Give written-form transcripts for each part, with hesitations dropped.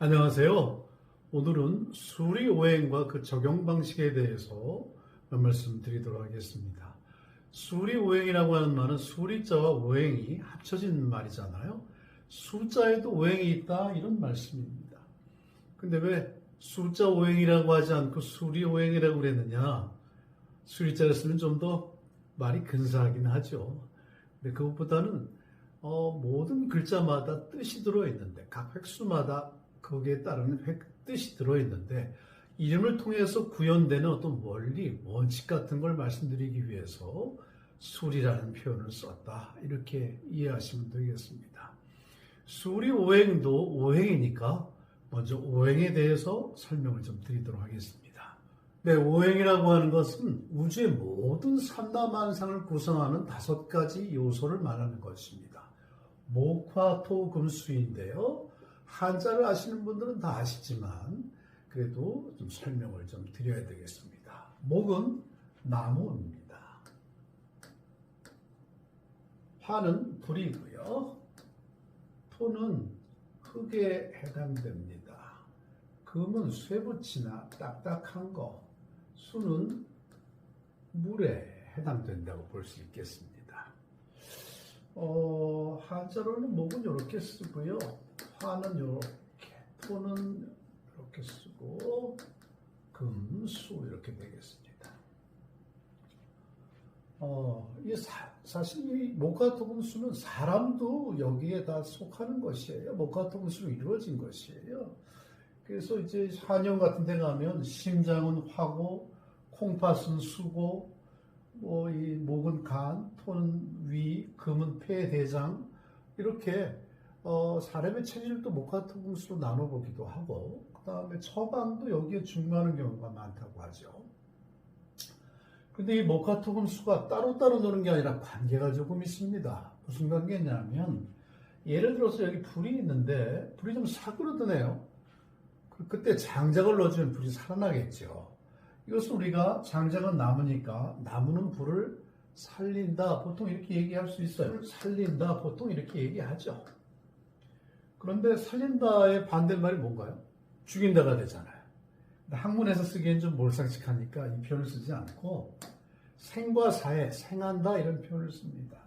안녕하세요. 오늘은 수리오행과 그 적용 방식에 대해서 말씀 드리도록 하겠습니다. 수리오행이라고 하는 말은 수리자와 오행이 합쳐진 말이잖아요. 수자에도 오행이 있다 이런 말씀입니다. 근데 왜 수자 오행이라고 하지 않고 수리오행이라고 그랬느냐? 수리자를 쓰면 좀 더 말이 근사하긴 하죠. 근데 그것보다는 모든 글자마다 뜻이 들어있는데 각 획수마다 거기에 따르는 뜻이 들어있는데 이름을 통해서 구현되는 어떤 원리, 원칙 같은 걸 말씀드리기 위해서 수리라는 표현을 썼다. 이렇게 이해하시면 되겠습니다. 수리 오행도 오행이니까 먼저 오행에 대해서 설명을 좀 드리도록 하겠습니다. 네, 오행이라고 하는 것은 우주의 모든 삼라만상을 구성하는 5가지 요소를 말하는 것입니다. 목, 화, 토, 금, 수인데요. 한자를 아시는 분들은 다 아시지만 그래도 좀 설명을 좀 드려야 되겠습니다. 목은 나무입니다. 화는 불이고요. 토는 흙에 해당됩니다. 금은 쇠붙이나 딱딱한 거, 수는 물에 해당된다고 볼 수 있겠습니다. 한자로는 목은 이렇게 쓰고요. 화는 이렇게, 토는 이렇게 쓰고, 금, 수 이렇게 되겠습니다. 사실 이 목화, 토, 금, 수는 사람도 여기에 다 속하는 것이에요. 목화, 토, 금, 수로 이루어진 것이에요. 그래서 이제 한영 같은 데 가면 심장은 화고, 콩팥은 수고, 이 목은 간, 토는 위, 금은 폐, 대장 이렇게 사람의 체질도 목화, 토, 금, 수로 나눠보기도 하고 그 다음에 처방도 여기에 중요하는 경우가 많다고 하죠. 근데 이 목화, 토, 금, 수가 따로따로 노는 게 아니라 관계가 조금 있습니다. 무슨 관계냐면 예를 들어서 여기 불이 있는데 불이 좀 사그러드네요. 그때 장작을 넣어주면 불이 살아나겠죠. 이것은 우리가 장작은 나무니까 나무는 불을 살린다 보통 이렇게 얘기할 수 있어요. 살린다 보통 이렇게 얘기하죠. 그런데 살린다의 반대말이 뭔가요? 죽인다가 되잖아요. 학문에서 쓰기엔 좀 몰상식하니까 이 표현을 쓰지 않고 생과 사에 생한다 이런 표현을 씁니다.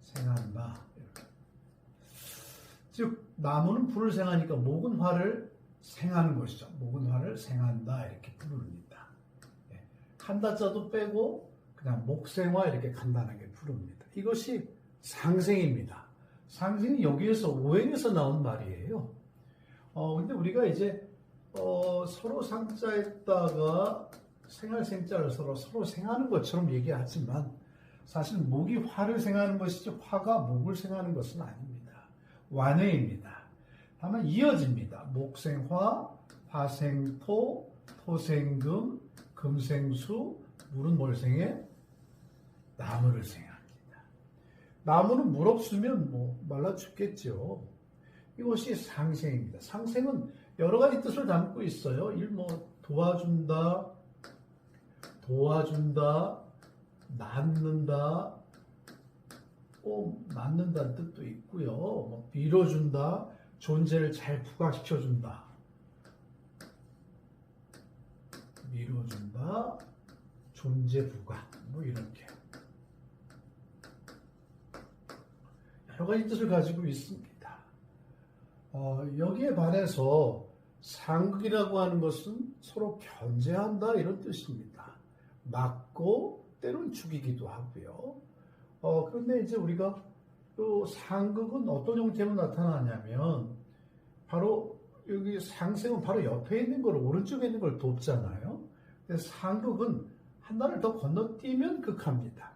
생한다 이렇게. 즉 나무는 불을 생하니까 목은 화를 생하는 것이죠. 목은 화를 생한다 이렇게 부릅니다. 한다자도 빼고 그냥 목생화 이렇게 간단하게 부릅니다. 이것이 상생입니다. 상생이 여기에서 오행에서 나온 말이에요. 근데 우리가 이제 서로 상자에다가 생자를 서로 생하는 것처럼 얘기하지만 사실 목이 화를 생하는 것이지 화가 목을 생하는 것은 아닙니다. 완회입니다. 다만 이어집니다. 목생화, 화생토, 토생금, 금생수, 물은 뭘 생해? 나무를 생합니다. 나무는 물 없으면 말라 죽겠죠. 이것이 상생입니다. 상생은 여러 가지 뜻을 담고 있어요. 도와준다, 낳는다, 낳는다는 뜻도 있고요. 밀어준다, 존재를 잘 부각시켜준다. 밀어준다, 존재 부각, 이렇게. 여러 가지 뜻을 가지고 있습니다. 여기에 반해서 상극이라고 하는 것은 서로 견제한다 이런 뜻입니다. 막고 때론 죽이기도 하고요. 그런데 이제 우리가 또 상극은 어떤 형태로 나타나냐면 바로 여기 상생은 바로 옆에 있는 걸 오른쪽에 있는 걸 돕잖아요. 근데 상극은 하나를 더 건너뛰면 극합니다.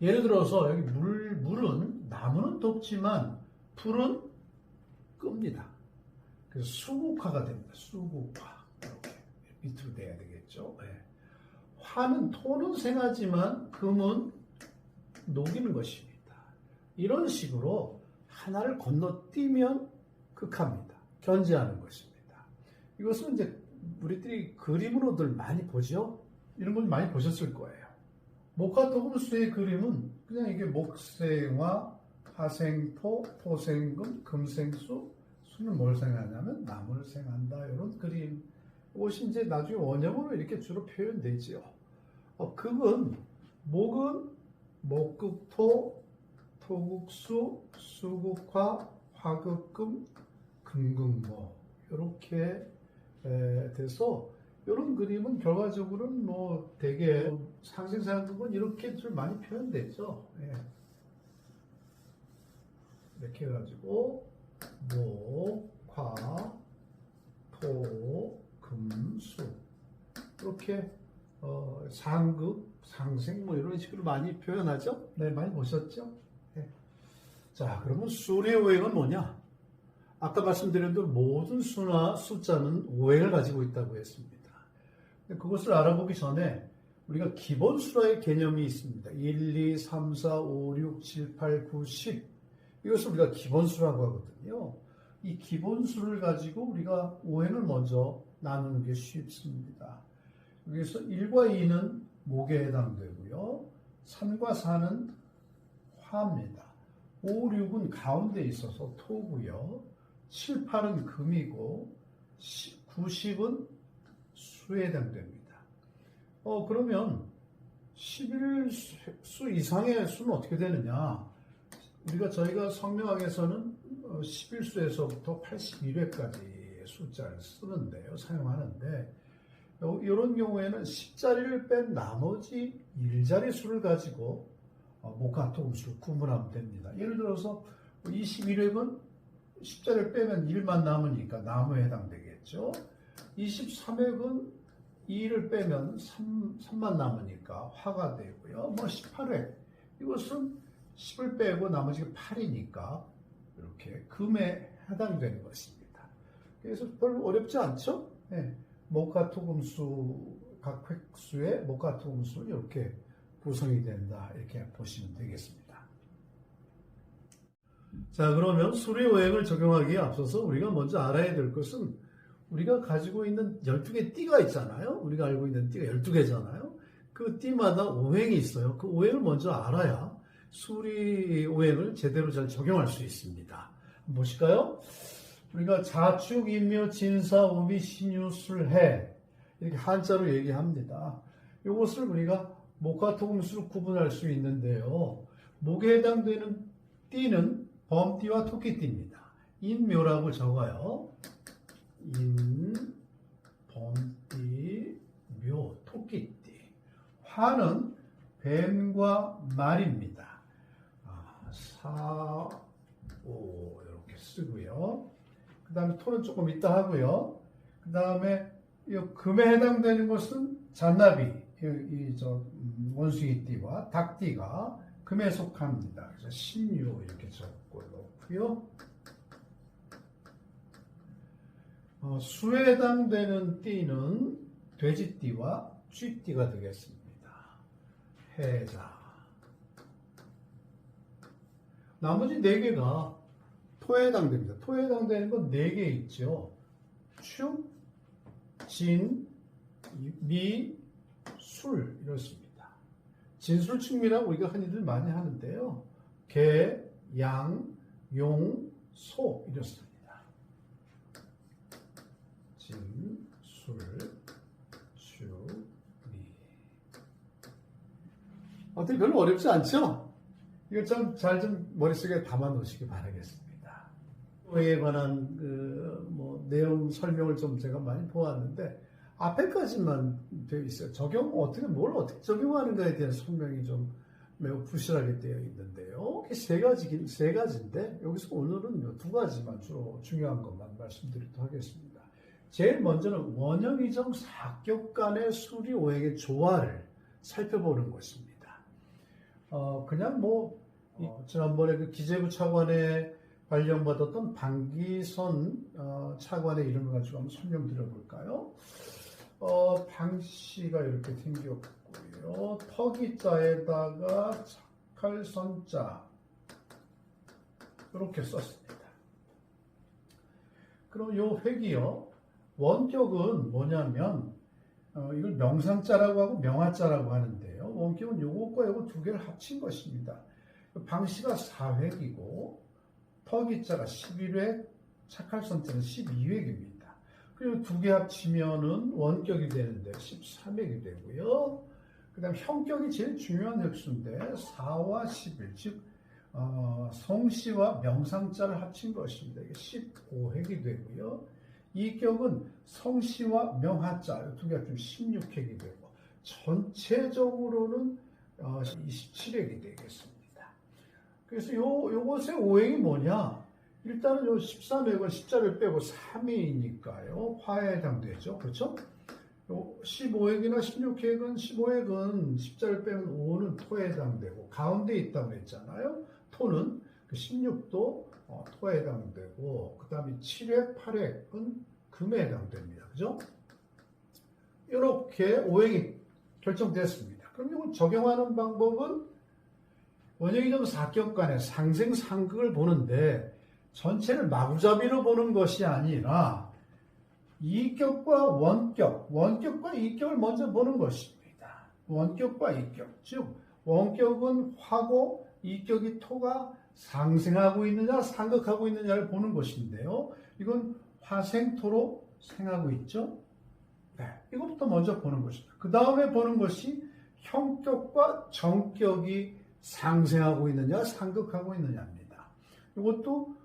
예를 들어서 여기 물은 나무는 돕지만 불은 끕니다. 그래서 수국화가 됩니다. 수국화 이렇게 밑으로 돼야 되겠죠. 네. 화는 토는 생하지만 금은 녹이는 것입니다. 이런 식으로 하나를 건너뛰면 극합니다. 견제하는 것입니다. 이것은 이제 우리들이 그림으로들 많이 보죠. 이런 걸 많이 보셨을 거예요. 목화, 토, 금, 수의 그림은 그냥 이게 목생화, 화생토, 토생금, 금생수, 수는 뭘 생각하냐면 나무를 생각한다. 이런 그림. 이것이 이제 나중에 원형으로 이렇게 주로 표현되지요. 극은 목은 목극토, 토극수, 수극화, 화극금, 금극모 이렇게 돼서 이런 그림은 결과적으로는 뭐 되게 상생상극은 이렇게 좀 많이 표현되죠. 예. 이렇게 해가지고 목, 화, 토, 금, 수 이렇게 상극, 상생 뭐 이런 식으로 많이 표현하죠. 네, 많이 보셨죠? 네. 자, 그러면 수의 오행은 뭐냐? 아까 말씀드린 대로 모든 수나 숫자는 오행을 가지고 있다고 했습니다. 그것을 알아보기 전에 우리가 기본수라의 개념이 있습니다. 1, 2, 3, 4, 5, 6, 7, 8, 9, 10 이것을 우리가 기본수라고 하거든요. 이 기본수를 가지고 우리가 오행을 먼저 나누는 게 쉽습니다. 여기서 1과 2는 목에 해당되고요. 3과 4는 화입니다. 5, 6은 가운데 있어서 토고요. 7, 8은 금이고 9, 10은 수에 해당됩니다. 그러면 11수 이상의 수는 어떻게 되느냐? 저희가 성명학에서는 11수에서부터 81회까지 숫자를 쓰는데요. 사용하는데 이런 경우에는 10자리를 뺀 나머지 1자리 수를 가지고 목화토금수를 구분하면 됩니다. 예를 들어서 21획은 10자리를 빼면 1만 남으니까 나무에 해당되겠죠. 23획은 2를 빼면 3만 남으니까 화가 되고요. 18획 이것은 10을 빼고 나머지가 8이니까 이렇게 금에 해당되는 것입니다. 그래서 별로 어렵지 않죠? 네. 목화토금수 각 획수의 목화토금수는 이렇게 구성이 된다 이렇게 보시면 되겠습니다. 자, 그러면 수리 오행을 적용하기에 앞서서 우리가 먼저 알아야 될 것은 우리가 가지고 있는 12개 띠가 있잖아요. 우리가 알고 있는 띠가 12개잖아요. 그 띠마다 오행이 있어요. 그 오행을 먼저 알아야 수리 오행을 제대로 잘 적용할 수 있습니다. 보실까요? 우리가 자축, 인묘, 진사, 우비, 신유, 술해 이렇게 한자로 얘기합니다. 이것을 우리가 목화토금수로 구분할 수 있는데요. 목에 해당되는 띠는 범띠와 토끼띠입니다. 인묘라고 적어요. 인, 범띠, 묘, 토끼띠. 화는 뱀과 말입니다. 사, 오 이렇게 쓰고요. 그 다음에 토는 조금 이따 하고요. 그 다음에 이 금에 해당되는 것은 잔나비, 원숭이띠와 닭띠가 금에 속합니다. 그래서 신유 이렇게 적고 놓고요. 수에 해당되는 띠는 돼지띠와 쥐띠가 되겠습니다. 해자. 나머지 4개가 토에 해당됩니다. 토에 해당되는 건 4개 있죠. 축, 진, 미, 술 이렇습니다. 진술축미라고 우리가 흔히들 많이 하는데요. 개, 양, 용, 소 이렇습니다. 진, 술, 축, 미. 어떻게 별로 어렵지 않죠? 이거 좀 잘 좀 머릿속에 담아 놓으시기 바라겠습니다. 에 관한 내용 설명을 좀 제가 많이 보았는데 앞에까지만 되어 있어요. 뭘 어떻게 적용하는가에 대한 설명이 좀 매우 부실하게 되어 있는데요. 세 가지인데 여기서 오늘은 2가지만 주로 중요한 것만 말씀드리도록 하겠습니다. 제일 먼저는 원형이정 사격 간의 수리 오행의 조화를 살펴보는 것입니다. 지난번에 그 기재부 차관에 발령받았던 방기선 차관의 이름을 가지고 한번 설명드려볼까요? 방씨가 이렇게 생겼고요. 터기자에다가 착할선자 이렇게 썼습니다. 그럼 요 획이요. 원격은 뭐냐면 이걸 명상자라고 하고 명화자라고 하는데요. 원격은 요것과 요거 2개를 합친 것입니다. 방씨가 4획이고 터기자가 11획, 착할선자는 12획입니다. 그리고 두 개 합치면은 원격이 되는데 13획이 되고요. 그 다음 형격이 제일 중요한 획수인데 4와 11, 즉 성씨와 명상자를 합친 것입니다. 이게 15획이 되고요. 이격은 성씨와 명하자 두 개 합치면 16획이 되고 전체적으로는 27획이 되겠습니다. 그래서 요것의 오행이 뭐냐? 일단은 요 13획은 십자를 빼고 3이니까요. 화에 해당되죠. 그렇죠? 15획이나 16획은 15획은 십자를 빼면 5는 토에 해당되고 가운데 있다고 했잖아요. 토는 그 16도 토에 해당되고 그 다음에 7획, 8획은 금에 해당됩니다. 그죠? 이렇게 오행이 결정됐습니다. 그럼 이걸 적용하는 방법은 원형이점 사격 간의 상생 상극을 보는데 전체를 마구잡이로 보는 것이 아니라 이격과 원격, 원격과 이격을 먼저 보는 것입니다. 원격과 이격, 즉 원격은 화고 이격이 토가 상생하고 있느냐 상극하고 있느냐를 보는 것인데요. 이건 화생토로 생하고 있죠. 네, 이것부터 먼저 보는 것입니다. 그 다음에 보는 것이 형격과 정격이 상생하고 있느냐 상극하고 있느냐입니다. 이것도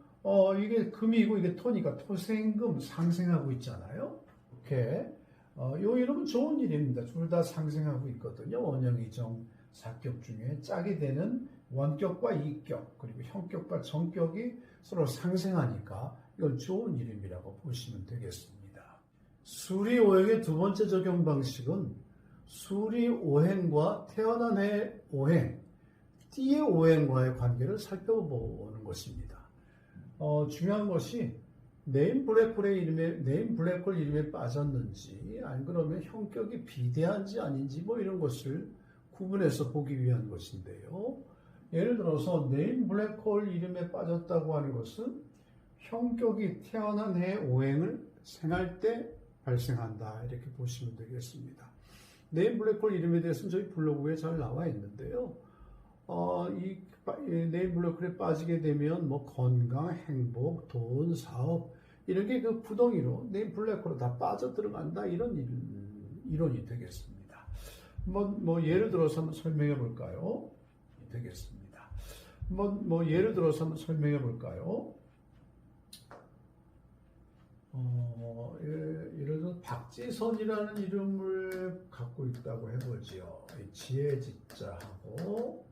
이게 금이고 이게 토니까 토생금 상생하고 있잖아요. 이렇게 요 이름은 좋은 일입니다. 둘 다 상생하고 있거든요. 원형이정 사격 중에 짝이 되는 원격과 이격 그리고 형격과 정격이 서로 상생하니까 이건 좋은 이름이라고 보시면 되겠습니다. 수리오행의 두 번째 적용 방식은 수리오행과 태어난 해 오행, 띠의 오행과의 관계를 살펴보는 것입니다. 중요한 것이 네임 블랙홀 이름에 빠졌는지 안 그러면 형격이 비대한지 아닌지 뭐 이런 것을 구분해서 보기 위한 것인데요. 예를 들어서 네임 블랙홀 이름에 빠졌다고 하는 것은 형격이 태어난 해 오행을 생할 때 발생한다 이렇게 보시면 되겠습니다. 네임 블랙홀 이름에 대해서는 저희 블로그에 잘 나와 있는데요. 이 네임 블랙홀에 빠지게 되면 뭐 건강, 행복, 돈, 사업 이런 게 그 구덩이로 네임 블랙홀로 다 빠져 들어간다 이런 이론이 되겠습니다. 뭐 예를 들어서 한번 설명해 볼까요? 되겠습니다. 뭐 예를 들어서 한번 설명해 볼까요? 예를 들어 박지선이라는 이름을 갖고 있다고 해보지요. 지혜지자하고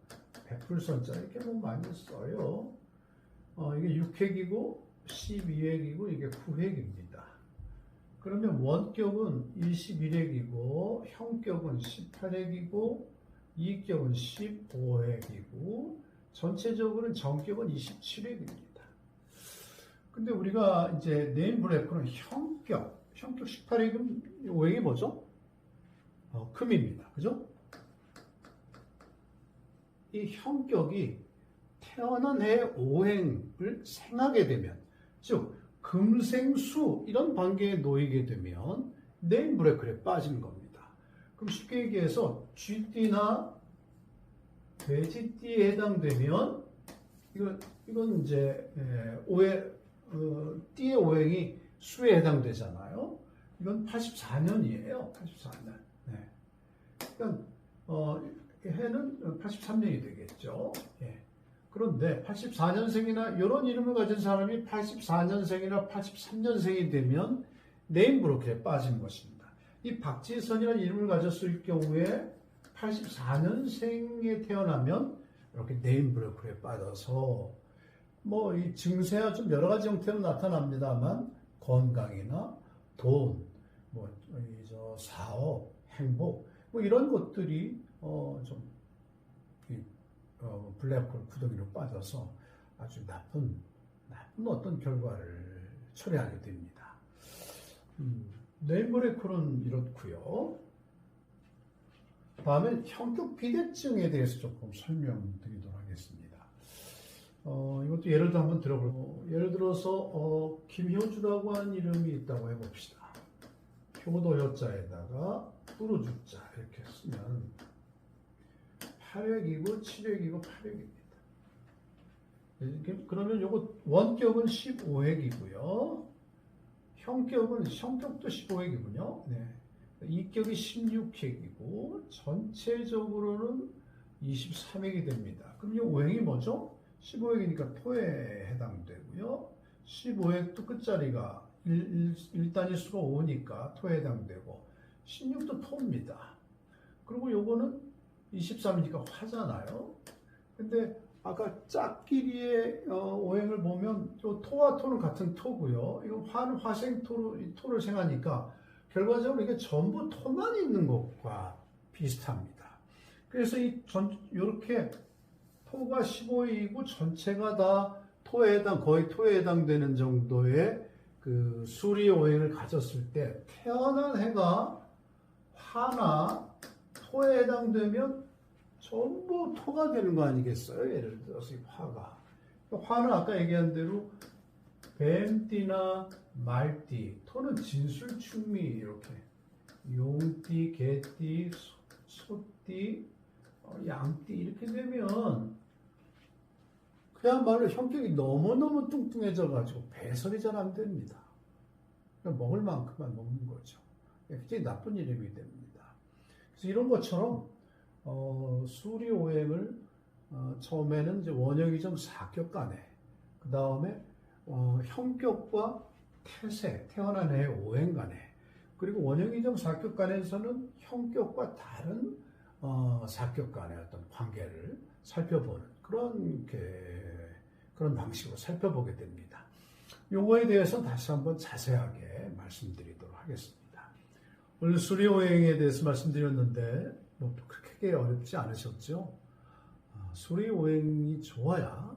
백불선자 이렇게 뭐 많이 써요. 이게 6획이고 12획이고 이게 9획입니다. 그러면 원격은 21획이고 형격은 18획이고 이격은 15획이고 전체적으로는 정격은 27획입니다. 근데 우리가 이제 네임 블랙홀은 형격 18획은 오행이 뭐죠? 금입니다. 그죠? 이 형격이 태어난 해 오행을 생하게 되면, 즉 금생수 이런 관계에 놓이게 되면 네임 블랙홀에 빠지는 겁니다. 그럼 쉽게 얘기해서 쥐띠나 돼지띠에 해당되면 이건 이제 띠의 오행이 수에 해당되잖아요. 이건 84년이에요. 84년. 네. 그러니까 해는 83년이 되겠죠. 예. 그런데 84년생이나 이런 이름을 가진 사람이 84년생이나 83년생이 되면 네임 블랙홀에 빠지는 것입니다. 이 박지선이라는 이름을 가졌을 경우에 84년생에 태어나면 이렇게 네임 블랙홀에 빠져서 뭐 이 증세가 좀 여러 가지 형태로 나타납니다만 건강이나 돈, 뭐 사업, 행복 뭐 이런 것들이 좀 블랙홀 구덩이로 빠져서 아주 나쁜 어떤 결과를 초래하게 됩니다. 네임 블랙홀은 이렇고요. 다음에 형격 비대증에 대해서 조금 설명드리도록 하겠습니다. 이것도 예를 들어 한번 들어볼게요. 예를 들어서 김효주라고 하는 이름이 있다고 해봅시다. 효도효자에다가 뚜루주자 이렇게 쓰면 8획이고 7획이고 8획입니다. 그러면 요거 원격은 15획이고요. 형격도 15획이군요. 네. 이격이 16획이고 전체적으로는 23획이 됩니다. 그럼 이 5획이 뭐죠? 15획이니까 토에 해당되고요. 15획도 끝자리가 1단위수가 5니까 토에 해당되고 16도 토입니다. 그리고 요거는 23이니까 화잖아요. 근데 아까 짝끼리의 오행을 보면 요 토와 토는 같은 토고요. 이거 화는 화생토로 이 토를 생하니까 결과적으로 이게 전부 토만 있는 것과 비슷합니다. 그래서 이렇게 토가 15이고 전체가 다 거의 토에 해당되는 정도의 그 수리 오행을 가졌을 때 태어난 해가 화나 토에 해당되면 전부 토가 되는 거 아니겠어요? 예를 들어서 이 화가. 화는 아까 얘기한 대로 뱀띠나 말띠, 토는 진술충미 이렇게 용띠, 개띠, 소띠, 양띠 이렇게 되면 그야말로 형격이 너무너무 뚱뚱해져 가지고 배설이 잘 안 됩니다. 그러니까 먹을 만큼만 먹는 거죠. 굉장히 나쁜 이름이 됩니다. 그래서 이런 것처럼 수리오행을 처음에는 이제 원형이점 사격간에 그 다음에 형격과 태세, 태어난 해의 오행간에 그리고 원형이점 사격간에서는 형격과 다른 사격간의 어떤 관계를 살펴보는 그런 방식으로 살펴보게 됩니다. 요거에 대해서 다시 한번 자세하게 말씀드리도록 하겠습니다. 오늘 수리오행에 대해서 말씀드렸는데 뭐 그렇게 어렵지 않으셨죠? 수리오행이 좋아야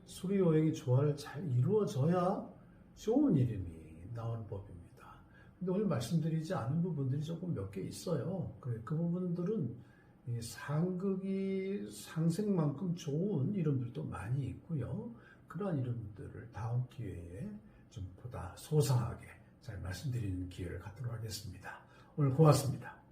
수리오행이 조화를 잘 이루어져야 좋은 이름이 나오는 법입니다. 근데 오늘 말씀드리지 않은 부분들이 조금 몇 개 있어요. 그 부분들은 상극이 상생만큼 좋은 이름들도 많이 있고요. 그러한 이름들을 다음 기회에 좀 보다 소상하게 잘 말씀드리는 기회를 갖도록 하겠습니다. 오늘 고맙습니다.